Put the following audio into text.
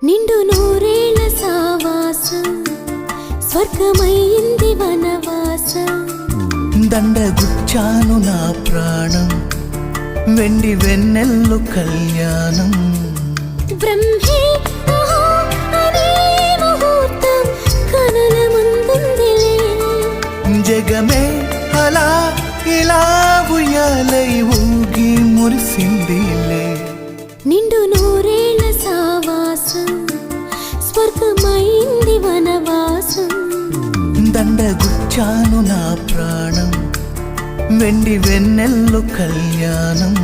నిండు నూరేళ్ల సావాసం స్వర్గమైంది వనవాసం దండగుచ్చాను నా ప్రాణం వెండి వెన్నెల్లు కళ్యాణం బ్రహ్మే అహో అనే ముహూర్తం కనుల ముందుందిలే జగమే అలా ఇలా ఉయ్యాలై ఊగి మురిసిందిలే నిండు నూరేళ్ల సావాసం స్వర్గమైంది వనవాసం దండగుచ్చాను నా ప్రాణం వెండి వెన్నెల్లు కళ్యాణం